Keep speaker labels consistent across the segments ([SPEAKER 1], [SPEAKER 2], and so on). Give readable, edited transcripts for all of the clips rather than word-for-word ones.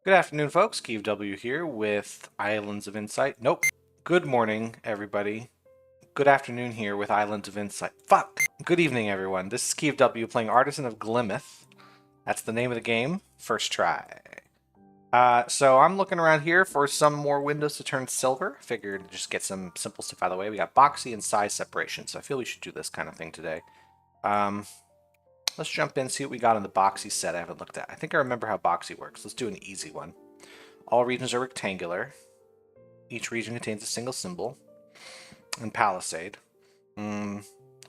[SPEAKER 1] Good afternoon, folks. Keeve W here with Islands of Insight. Nope. Good morning, everybody. Good afternoon here with Islands of Insight. Fuck! Good evening, everyone. This is Keeve W playing Artisan of Glimmith. That's the name of the game. First try. So I'm looking around here for some more windows to turn silver. Figured just get some simple stuff out of the way. We got boxy and size separation, so I feel we should do this kind of thing today. Let's jump in, see what we got in the boxy set I haven't looked at. I think I remember how boxy works. Let's do an easy one. All regions are rectangular. Each region contains a single symbol. And palisade.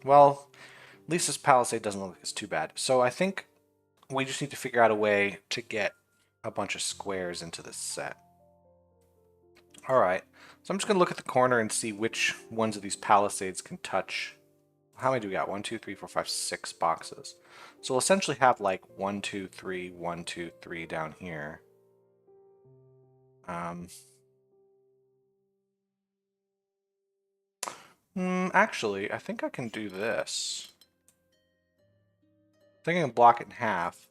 [SPEAKER 1] Well, at least this palisade doesn't look like it's too bad. So I think we just need to figure out a way to get a bunch of squares into this set. Alright, so I'm just going to look at the corner and see which ones of these palisades can touch. How many do we got? 1, 2, 3, 4, 5, 6 boxes. So we'll essentially have like 1, 2, 3, 1, 2, 3 down here. Actually, I think I can do this. I think I can block it in half,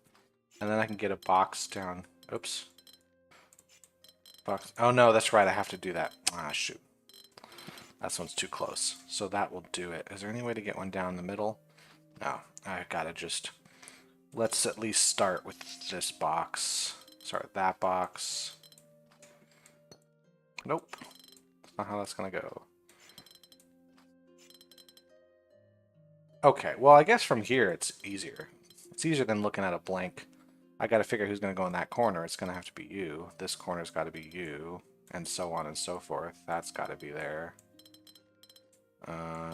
[SPEAKER 1] and then I can get a box down. Oops. Box. Oh no, that's right. I have to do that. Ah, shoot. That one's too close. So that will do it. Is there any way to get one down the middle? No. I gotta just... Let's at least start with this box. Start with that box. Nope. That's not how that's gonna go. Okay, well, I guess from here it's easier. It's easier than looking at a blank. I gotta figure who's gonna go in that corner. It's gonna have to be you. This corner's gotta be you. And so on and so forth. That's gotta be there.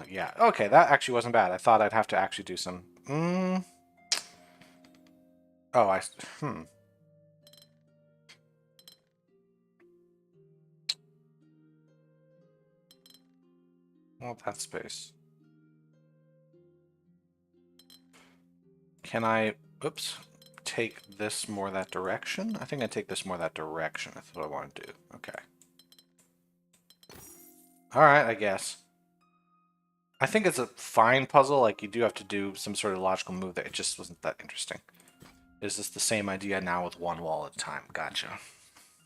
[SPEAKER 1] Yeah. Okay, that actually wasn't bad. I thought I'd have to actually do some... Oh, Well, that space. Can I... Oops. Take this more that direction? I think I take this more that direction. That's what I want to do. Okay. Alright, I guess. I think it's a fine puzzle. Like, you do have to do some sort of logical move there. It just wasn't that interesting. Is this the same idea now with one wall at a time? Gotcha.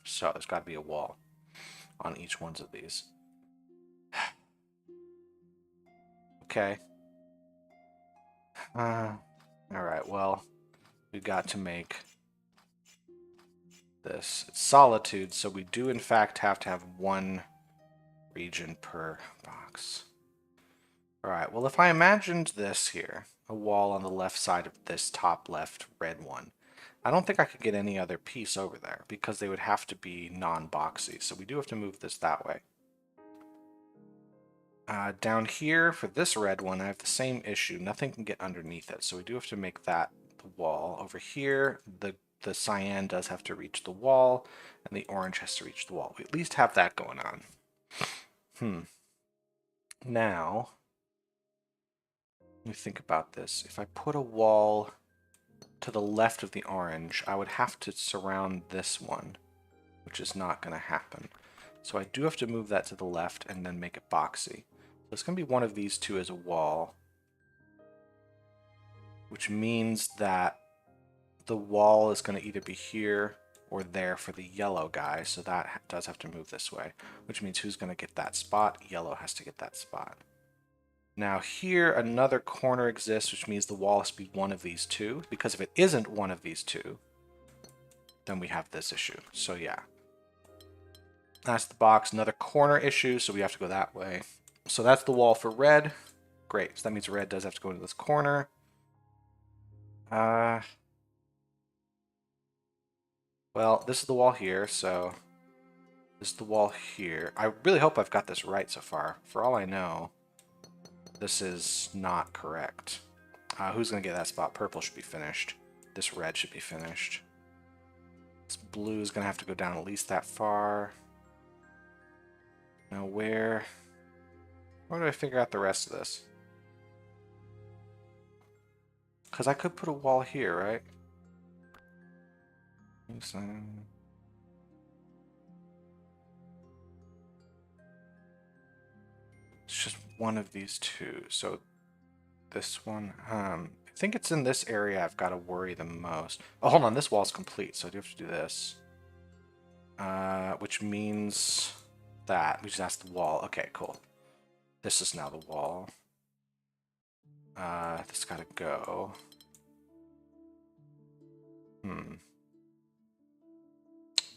[SPEAKER 1] So there's got to be a wall on each one of these. Okay. Alright, well, we've got to make this. It's solitude, so we do in fact have to have one region per box. Alright, well, if I imagined this here, a wall on the left side of this top left red one, I don't think I could get any other piece over there because they would have to be non-boxy, so we do have to move this that way. Down here, for this red one, I have the same issue. Nothing can get underneath it, so we do have to make that the wall. Over here, the cyan does have to reach the wall, and the orange has to reach the wall. We at least have that going on. Now, let me think about this. If I put a wall to the left of the orange, I would have to surround this one, which is not going to happen. So I do have to move that to the left and then make it boxy. So it's going to be one of these two as a wall, which means that the wall is going to either be here or there for the yellow guy, so that does have to move this way, which means who's going to get that spot? Yellow has to get that spot. Now here, another corner exists, which means the wall has to be one of these two, because if it isn't one of these two, then we have this issue. So yeah. That's the box. Another corner issue, so we have to go that way. So that's the wall for red. Great. So that means red does have to go into this corner. Well, this is the wall here, so this is the wall here. I really hope I've got this right so far. For all I know, this is not correct. Who's going to get that spot? Purple should be finished. This red should be finished. This blue is going to have to go down at least that far. Now where do I figure out the rest of this? Because I could put a wall here, right? It's just one of these two. So this one, I think it's in this area I've got to worry the most. Oh, hold on, this wall's complete, so I do have to do this. which means that we just asked the wall. Okay, cool. This is now the wall. This gotta go.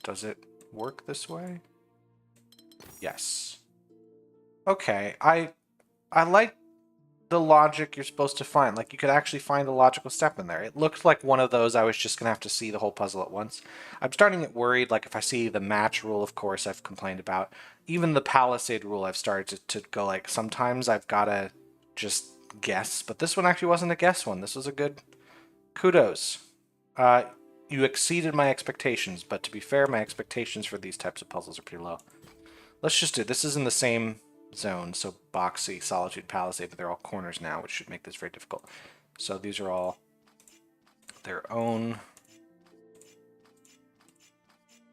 [SPEAKER 1] Does it work this way? Yes. Okay, I like the logic you're supposed to find. Like, you could actually find a logical step in there. It looked like one of those I was just gonna have to see the whole puzzle at once. I'm starting to get worried, like if I see the match rule, of course, I've complained about. Even the palisade rule, I've started to go like, sometimes I've gotta just guess. But this one actually wasn't a guess one. This was a good kudos. You exceeded my expectations, but to be fair, my expectations for these types of puzzles are pretty low. Let's just do this. Is in the same zone, so boxy, solitude, palisade, but they're all corners now, which should make this very difficult. So these are all their own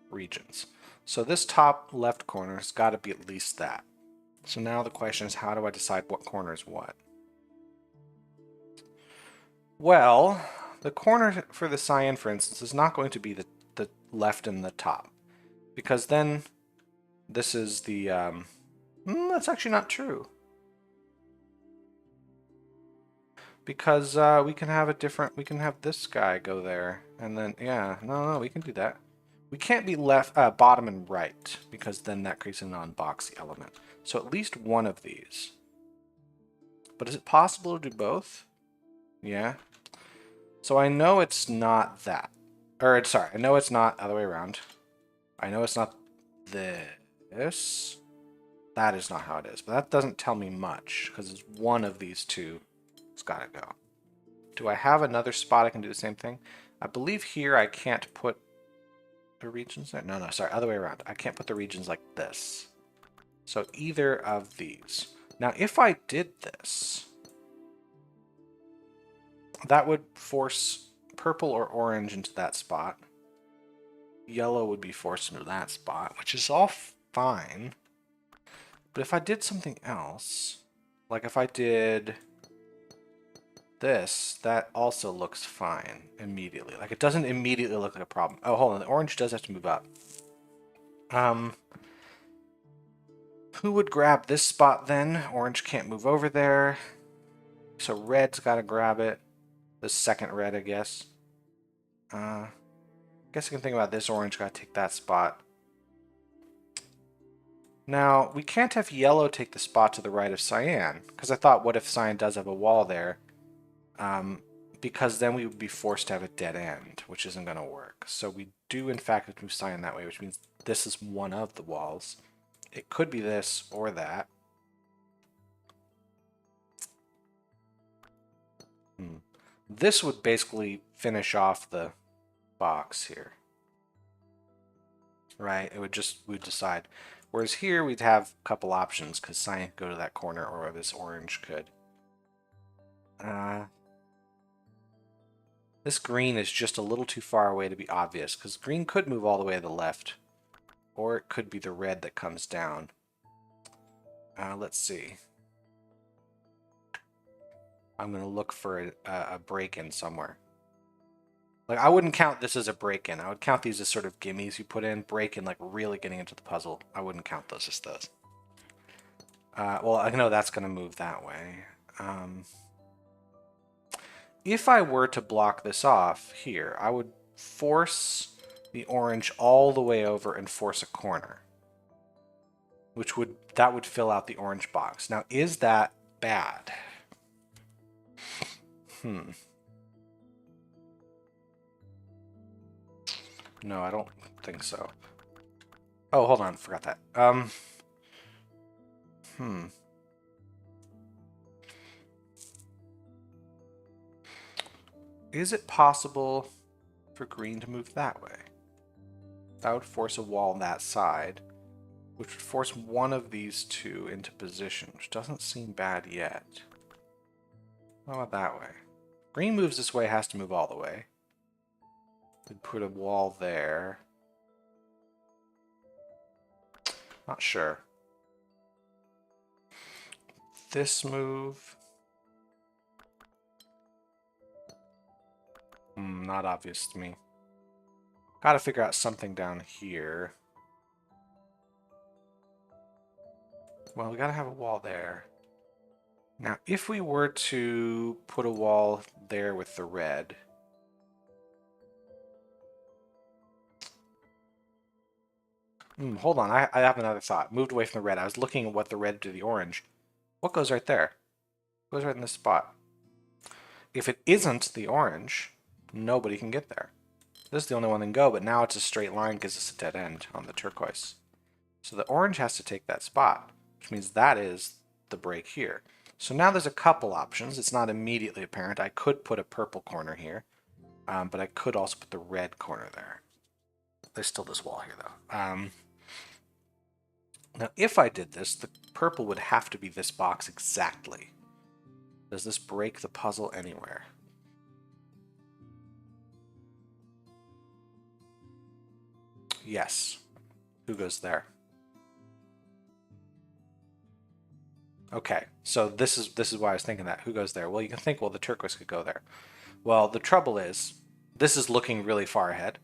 [SPEAKER 1] regions. So this top left corner has got to be at least that. So now the question is, how do I decide what corner is what? Well, the corner for the cyan, for instance, is not going to be the left and the top, because then this is the... that's actually not true. Because we can have a different... We can have this guy go there, and then... Yeah, no, we can do that. We can't be left, bottom and right, because then that creates a non-boxy element. So at least one of these. But is it possible to do both? Yeah. So I know it's not that. Or, sorry, I know it's not other way around. I know it's not this. That is not how it is. But that doesn't tell me much, because it's one of these two. It's got to go. Do I have another spot I can do the same thing? I believe here I can't put the regions there. No, sorry, other way around. I can't put the regions like this. So either of these. Now, if I did this, that would force purple or orange into that spot. Yellow would be forced into that spot, which is all fine. But if I did something else, like if I did this, that also looks fine immediately. Like, it doesn't immediately look like a problem. Oh, hold on, the orange does have to move up. Who would grab this spot then? Orange can't move over there. So red's got to grab it. The second red, I guess. I guess I can think about this orange got to take that spot. Now, we can't have yellow take the spot to the right of cyan, because I thought, what if cyan does have a wall there? Because then we would be forced to have a dead end, which isn't going to work. So we do, in fact, have to move cyan that way, which means this is one of the walls. It could be this or that. This would basically finish off the box here. Right? It would just, we'd decide. Whereas here we'd have a couple options, because cyan could go to that corner, or this orange could. This green is just a little too far away to be obvious, because green could move all the way to the left. Or it could be the red that comes down. Let's see. I'm going to look for a break-in somewhere. Like, I wouldn't count this as a break-in. I would count these as sort of gimmies you put in. Break-in, like really getting into the puzzle. I wouldn't count those as those. Well, I know that's going to move that way. If I were to block this off here, I would force the orange all the way over and force a corner. That would fill out the orange box. Now, is that bad? No, I don't think so. Oh, hold on, forgot that. Is it possible for green to move that way? That would force a wall on that side, which would force one of these two into position, which doesn't seem bad yet. How about that way? Green moves this way, has to move all the way. We'd put a wall there. Not sure. This move... not obvious to me. Gotta figure out something down here. Well, we gotta have a wall there. Now, if we were to put a wall there with the red... hold on, I have another thought. Moved away from the red. I was looking at what the red to the orange. What goes right there? Goes right in this spot. If it isn't the orange, nobody can get there. This is the only one that can go, but now it's a straight line because it's a dead end on the turquoise. So the orange has to take that spot, which means that is the break here. So now there's a couple options. It's not immediately apparent. I could put a purple corner here, but I could also put the red corner there. There's still this wall here, though. Now, if I did this, the purple would have to be this box exactly. Does this break the puzzle anywhere? Yes. Who goes there? Okay, so this is why I was thinking that. Who goes there? Well, you can think, well, the turquoise could go there. Well, the trouble is, this is looking really far ahead.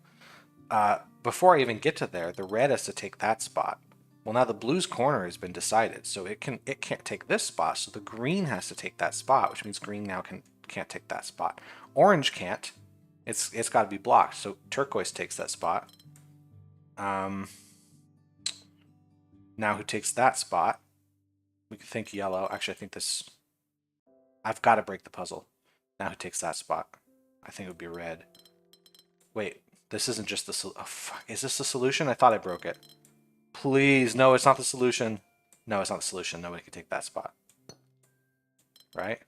[SPEAKER 1] Before I even get to there, the red has to take that spot. Well, now the blue's corner has been decided, so it can't take this spot, so the green has to take that spot, which means green now can't take that spot. Orange can't. It's got to be blocked, so turquoise takes that spot. Now who takes that spot? We could think yellow. Actually, I think this... I've got to break the puzzle. Now who takes that spot? I think it would be red. Wait, this isn't just the... Oh, fuck. Is this the solution? I thought I broke it. Please, no, it's not the solution. No, it's not the solution. Nobody can take that spot. Right?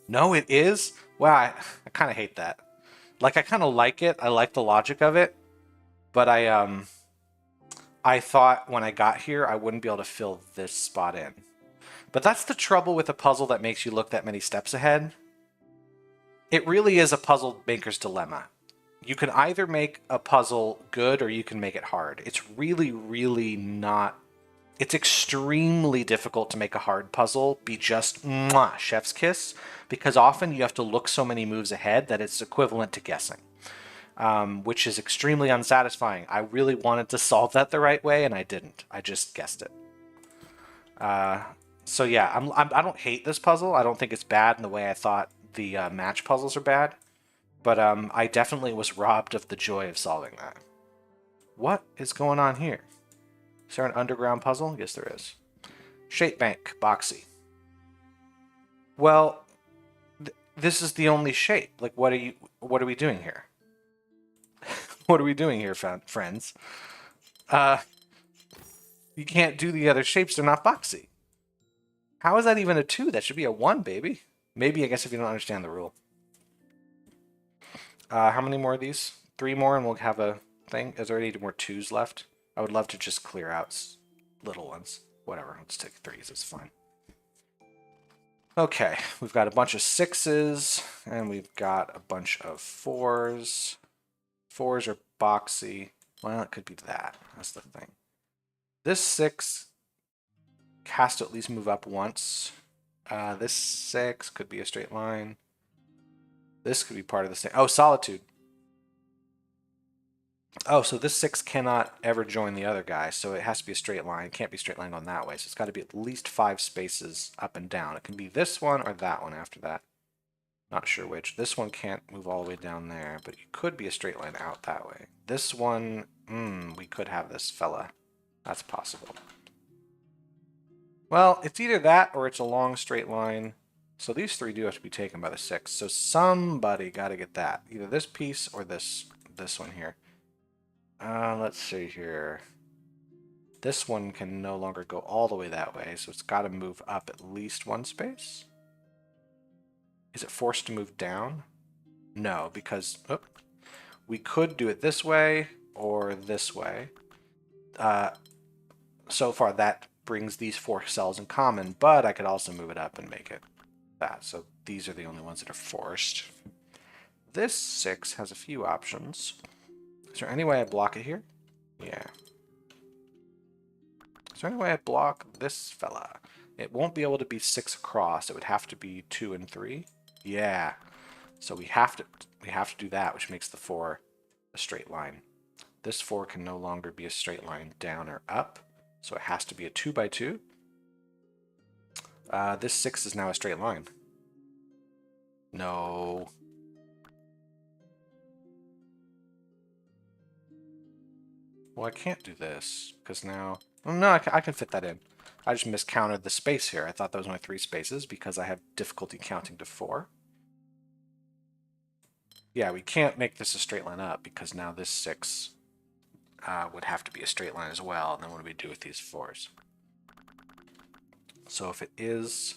[SPEAKER 1] No, it is? Wow, I kind of hate that. Like, I kind of like it. I like the logic of it. But I thought when I got here, I wouldn't be able to fill this spot in. But that's the trouble with a puzzle that makes you look that many steps ahead. It really is a puzzle maker's dilemma. You can either make a puzzle good or you can make it hard. It's really, really not... It's extremely difficult to make a hard puzzle be just mwah, chef's kiss, because often you have to look so many moves ahead that it's equivalent to guessing. Which is extremely unsatisfying. I really wanted to solve that the right way, and I didn't. I just guessed it. So yeah, I don't hate this puzzle. I don't think it's bad in the way I thought the match puzzles are bad. But I definitely was robbed of the joy of solving that. What is going on here? Is there an underground puzzle? Yes, there is. Shape bank, boxy. Well, this is the only shape. Like, what are we doing here? What are we doing here, friends? You can't do the other shapes. They're not boxy. How is that even a 2? That should be a 1, baby. Maybe, I guess, if you don't understand the rule. How many more of these? 3 more and we'll have a thing. Is there any more 2s left? I would love to just clear out little ones. Whatever, let's take 3s, it's fine. Okay, we've got a bunch of 6s, and we've got a bunch of 4s. 4s are boxy. Well, it could be that. That's the thing. This 6 has to at least move up once. This 6 could be a straight line. This could be part of the same. Oh, solitude. Oh, so this 6 cannot ever join the other guy, so it has to be a straight line. It can't be a straight line going that way, so it's got to be at least 5 spaces up and down. It can be this one or that one after that. Not sure which. This one can't move all the way down there, but it could be a straight line out that way. This one, we could have this fella. That's possible. Well, it's either that or it's a long straight line. So these 3 do have to be taken by the 6. So somebody got to get that. Either this piece or this one here. Let's see here. This one can no longer go all the way that way, so it's got to move up at least 1 space. Is it forced to move down? No, because we could do it this way or this way. So far that brings these 4 cells in common, but I could also move it up and make it that. So these are the only ones that are forced. This 6 has a few options. Is there any way I block it here? Yeah. Is there any way I block this fella? It won't be able to be 6 across. It would have to be 2 and 3. Yeah. So we have to do that, which makes the 4 a straight line. This 4 can no longer be a straight line down or up, so it has to be a 2 by 2. This 6 is now a straight line. No. Well, I can't do this, because now... Well, no, I can fit that in. I just miscounted the space here. I thought that was only 3 spaces, because I have difficulty counting to 4. Yeah, we can't make this a straight line up, because now this 6 would have to be a straight line as well, and then what do we do with these 4s? So if it is...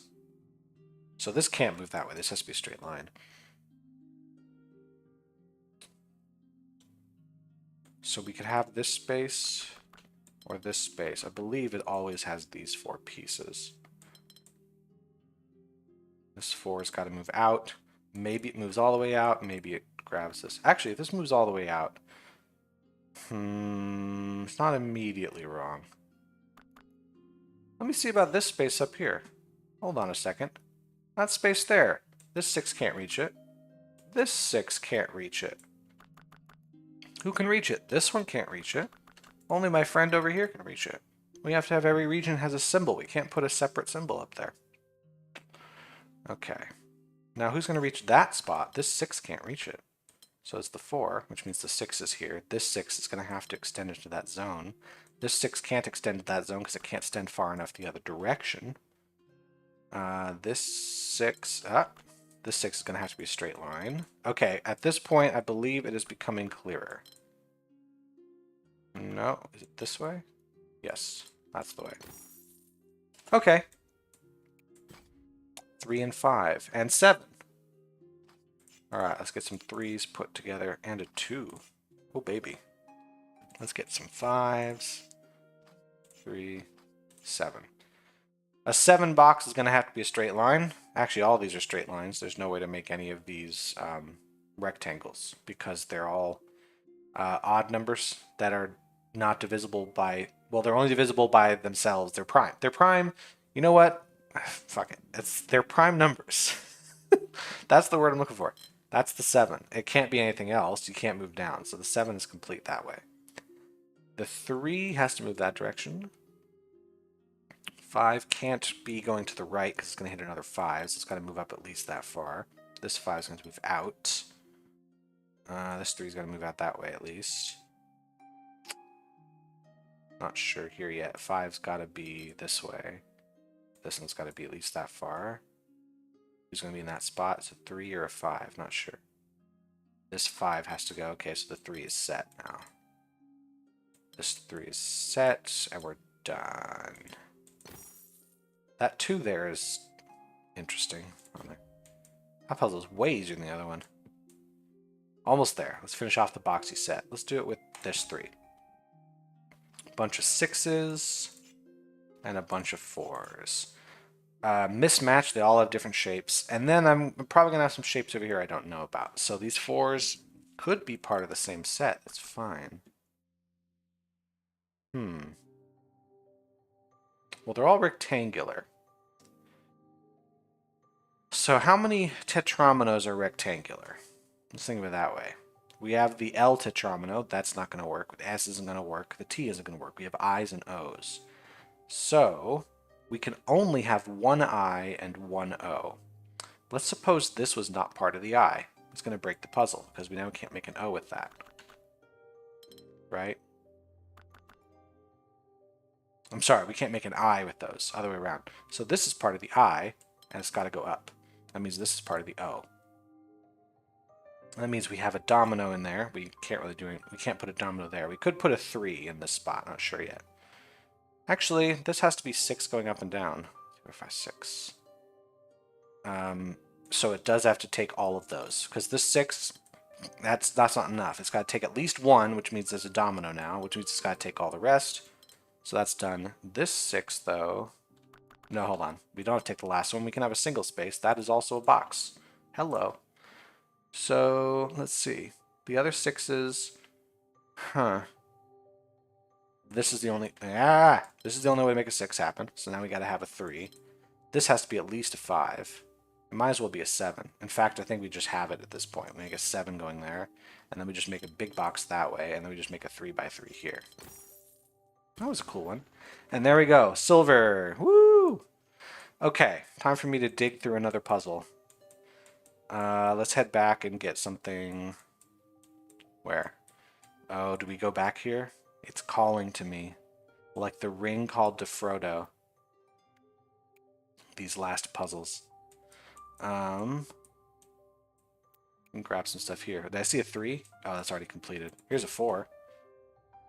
[SPEAKER 1] So this can't move that way. This has to be a straight line. So we could have this space or this space. I believe it always has these 4 pieces. This 4 has got to move out. Maybe it moves all the way out. Maybe it grabs this. Actually, if this moves all the way out, it's not immediately wrong. Let me see about this space up here. Hold on a second. That space there. This 6 can't reach it. This 6 can't reach it. Who can reach it? This one can't reach it. Only my friend over here can reach it. We have to have every region has a symbol. We can't put a separate symbol up there. Okay. Now who's going to reach that spot? This 6 can't reach it. So it's the 4, which means the 6 is here. This 6 is going to have to extend into that zone. This 6 can't extend to that zone because it can't extend far enough the other direction. This 6 is going to have to be a straight line. Okay, at this point, I believe it is becoming clearer. No, is it this way? Yes, that's the way. Okay. 3 and 5 and 7. All right, let's get some 3s put together and a 2. Oh, baby. Let's get some 5s. 3, 7. A 7 box is going to have to be a straight line. Actually, all these are straight lines. There's no way to make any of these rectangles because they're all odd numbers that are not divisible by... Well, they're only divisible by themselves. They're prime. They're prime. You know what? Fuck it. They're prime numbers. That's the word I'm looking for. That's the 7. It can't be anything else. You can't move down. So the 7 is complete that way. The 3 has to move that direction. 5 can't be going to the right because it's going to hit another 5, so it's got to move up at least that far. This 5 is going to move out. This 3 is going to move out that way at least. Not sure here yet. 5's got to be this way. This one's got to be at least that far. Who's going to be in that spot? It's a 3 or a 5, not sure. This 5 has to go. Okay, so the 3 is set now. This 3 is set, and we're done. That 2 there is interesting. That puzzle's way easier than the other one. Almost there. Let's finish off the boxy set. Let's do it with this 3. A bunch of 6s and a bunch of 4s. Mismatched, they all have different shapes. And then I'm probably going to have some shapes over here I don't know about. So these 4s could be part of the same set. That's fine. Well, they're all rectangular. So how many tetrominoes are rectangular? Let's think of it that way. We have the L tetromino. That's not going to work. The S isn't going to work. The T isn't going to work. We have I's and O's. So we can only have one I and one O. Let's suppose this was not part of the I. It's going to break the puzzle because we now can't make an O with that. Right? I'm sorry, we can't make an I with those. Other way around. So this is part of the I, and it's got to go up. That means this is part of the O. That means we have a domino in there. We can't really do it. We can't put a domino there. We could put a 3 in this spot. Not sure yet. Actually, this has to be 6 going up and down. 4, 5, 6. So it does have to take all of those. Because this 6, that's not enough. It's got to take at least 1, which means there's a domino now, which means it's got to take all the rest. So that's done. This 6, though... No, hold on. We don't have to take the last one. We can have a single space. That is also a box. Hello. So, let's see. The other 6s... This is the only... This is the only way to make a 6 happen. So now we got to have a 3. This has to be at least a 5. It might as well be a 7. In fact, I think we just have it at this point. We make a 7 going there. And then we just make a big box that way. And then we just make a 3 by 3 here. That was a cool one. And there we go. Silver. Woo! Okay, time for me to dig through another puzzle. Let's head back and get something. Where? Oh, do we go back here? It's calling to me. Like the ring called to Frodo. These last puzzles. Can grab some stuff here. Did I see a 3? Oh, that's already completed. Here's a 4.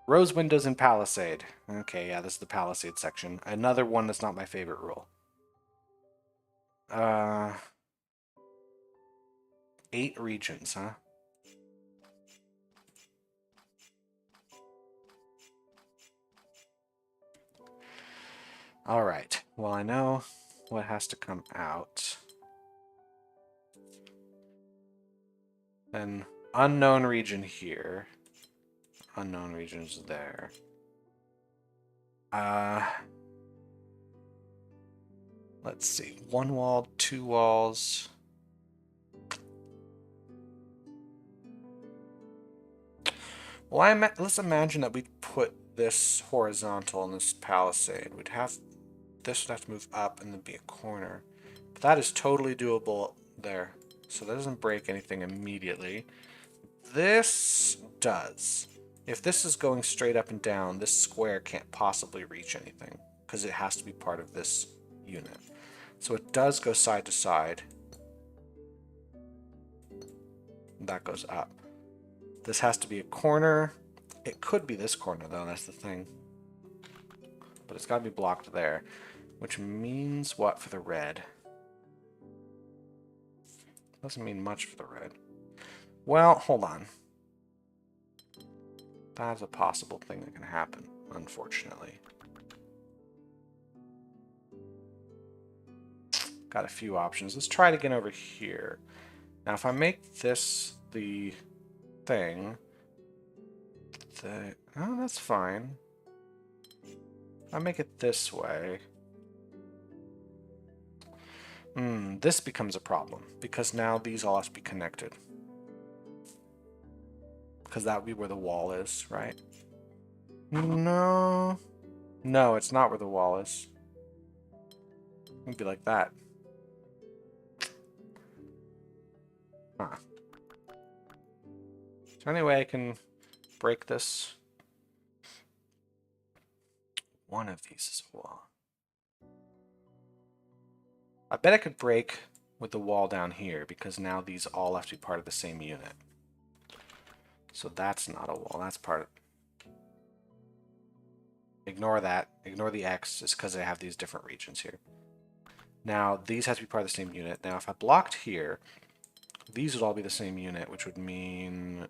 [SPEAKER 1] Rose windows in Palisade. Okay, yeah, this is the Palisade section. Another one that's not my favorite rule. 8 regions, huh? Alright, well I know what has to come out. An unknown region here. Unknown regions there. Let's see. 1 wall, 2 walls. Well, let's imagine that we put this horizontal in this palisade. This would have to move up and then be a corner. But that is totally doable there. So that doesn't break anything immediately. This does. If this is going straight up and down, this square can't possibly reach anything because it has to be part of this unit. So it does go side to side. That goes up. This has to be a corner. It could be this corner though, that's the thing. But it's got to be blocked there. Which means what for the red? Doesn't mean much for the red. Well, hold on. That's a possible thing that can happen, unfortunately. Got a few options. Let's try it again over here. Now, if I make this the thing, oh, that's fine. If I make it this way, this becomes a problem because now these all have to be connected. Because that would be where the wall is, right? No. No, it's not where the wall is. It would be like that. Huh. Is there any way I can break this? One of these is a wall. I bet I could break with the wall down here because now these all have to be part of the same unit. So that's not a wall. That's part of... Ignore that. Ignore the X just because I have these different regions here. Now, these have to be part of the same unit. Now, if I blocked here, these would all be the same unit, which would mean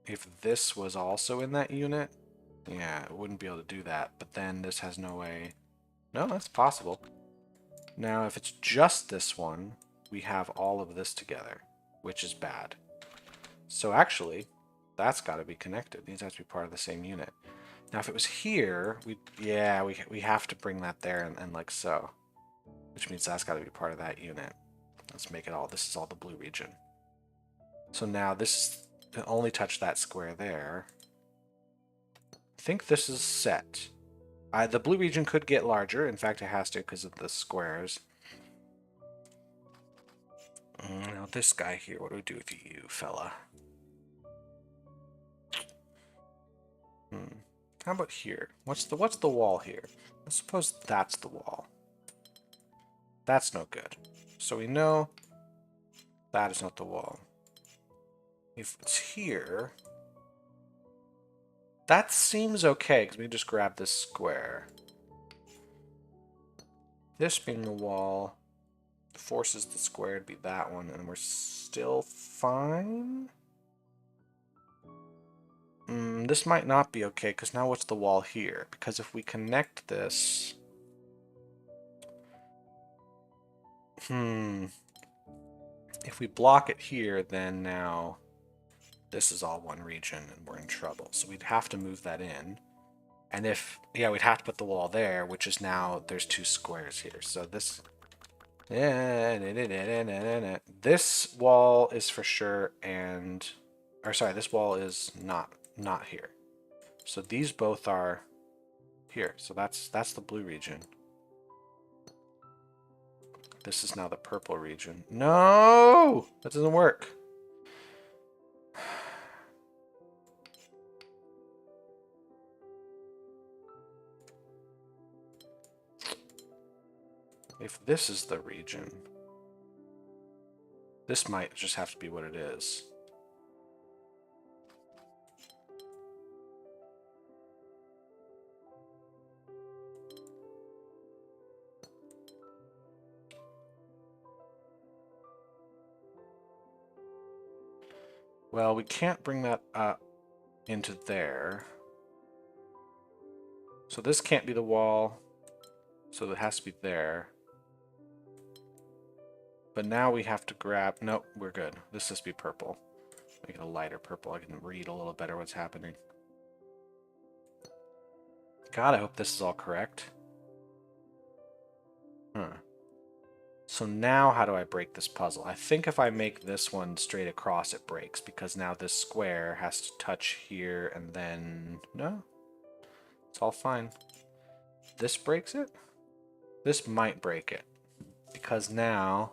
[SPEAKER 1] if this was also in that unit, yeah, it wouldn't be able to do that. But then this has no way... No, that's possible. Now, if it's just this one, we have all of this together, which is bad. So actually, that's got to be connected. These have to be part of the same unit. Now, if it was here, we have to bring that there and like so, which means that's got to be part of that unit. Let's make it all. This is all the blue region. So now this only touch that square there. I think this is set. The blue region could get larger. In fact, it has to because of the squares. Now this guy here, what do we do with you, fella? How about here? What's the wall here? I suppose that's the wall. That's no good. So we know that is not the wall. If it's here, that seems okay because we just grab this square. This being the wall forces the square to be that one, and we're still fine. This might not be okay because now what's the wall here? Because if we connect this... If we block it here, then now this is all one region and we're in trouble. So we'd have to move that in. And if, yeah, we'd have to put the wall there, which is now, there's 2 squares here. So this, this wall is for sure, and, or sorry, this wall is not here. So these both are here. So that's the blue region. This is now the purple region. No! That doesn't work. If this is the region, this might just have to be what it is. Well, we can't bring that up into there. So this can't be the wall. So it has to be there. But now we have to grab... Nope, we're good. This has to be purple. Make it a lighter purple. I can read a little better what's happening. God, I hope this is all correct. Huh. So now how do I break this puzzle? I think if I make this one straight across, it breaks, because now this square has to touch here and then... No? It's all fine. This breaks it? This might break it. Because now...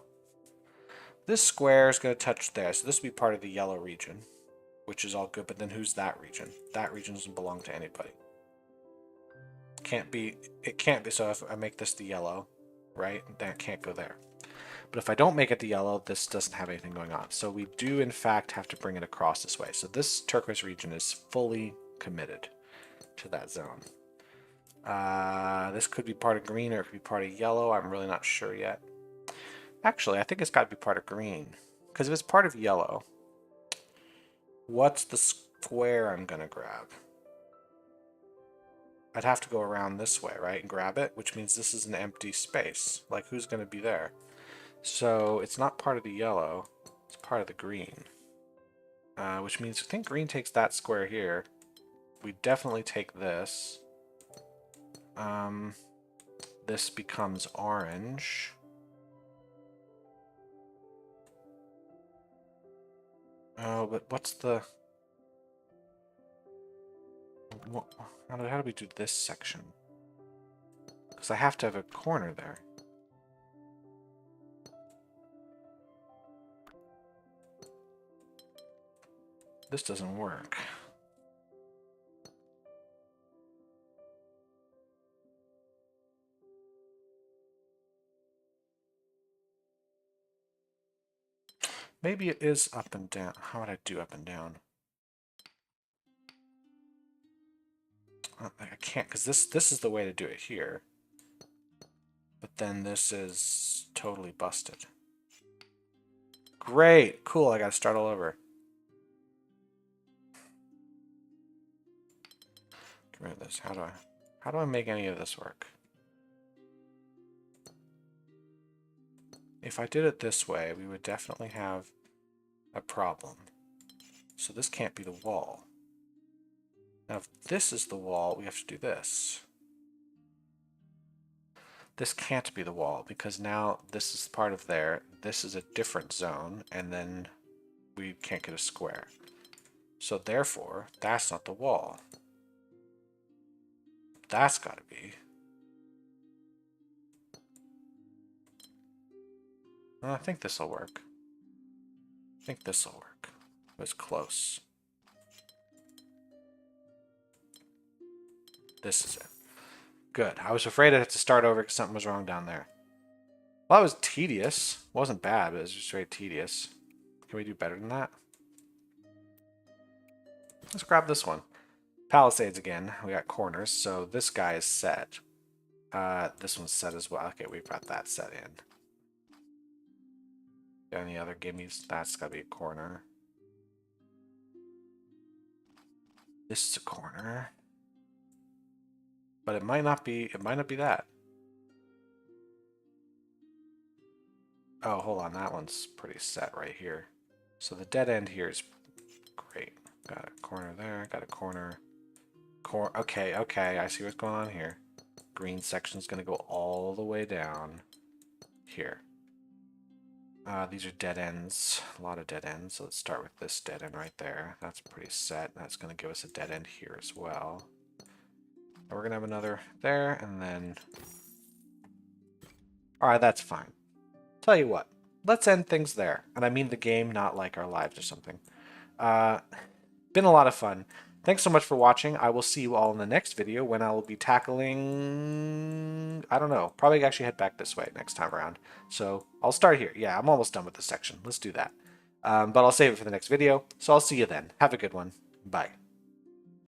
[SPEAKER 1] This square is going to touch there, so this will be part of the yellow region, which is all good, but then who's that region? That region doesn't belong to anybody. It can't be, so if I make this the yellow, right, then it can't go there. But if I don't make it the yellow, this doesn't have anything going on. So we do, in fact, have to bring it across this way. So this turquoise region is fully committed to that zone. This could be part of green or it could be part of yellow. I'm really not sure yet. Actually, I think it's got to be part of green. Because if it's part of yellow, what's the square I'm going to grab? I'd have to go around this way, right, and grab it, which means this is an empty space. Like, who's going to be there? So it's not part of the yellow, it's part of the green. Which means I think green takes that square here. We definitely take this. This becomes orange. Oh, but what's the... How do we do this section? Because I have to have a corner there. This doesn't work. Maybe it is up and down. How would I do up and down? I can't, because this is the way to do it here. But then this is totally busted. Great! Cool, I gotta start all over. Get rid of this. How do I make any of this work? If I did it this way, we would definitely have a problem. So this can't be the wall. Now if this is the wall, we have to do this. This can't be the wall, because now this is part of there, this is a different zone, and then we can't get a square. So therefore, that's not the wall. That's gotta be. I think this'll work. I think this'll work. It was close. This is it. Good. I was afraid I'd have to start over because something was wrong down there. Well, that was tedious. It wasn't bad, but it was just very tedious. Can we do better than that? Let's grab this one. Palisades again. We got corners, so this guy is set. This one's set as well. Okay, we've got that set in. Got any other gimmies? That's got to be a corner. This is a corner. But it might not be that. Oh, hold on, that one's pretty set right here. So the dead end here is great. Got a corner there, got a corner. Okay, I see what's going on here. Green section's gonna go all the way down here. These are dead ends, a lot of dead ends. So let's start with this dead end right there. That's pretty set. That's gonna give us a dead end here as well. And we're gonna have another there, and then... Alright, that's fine. Tell you what, let's end things there. And I mean the game, not like our lives or something. Been a lot of fun. Thanks so much for watching. I will see you all in the next video when I will be tackling... I don't know. Probably actually head back this way next time around. So I'll start here. Yeah, I'm almost done with this section. Let's do that. But I'll save it for the next video. So I'll see you then. Have a good one. Bye.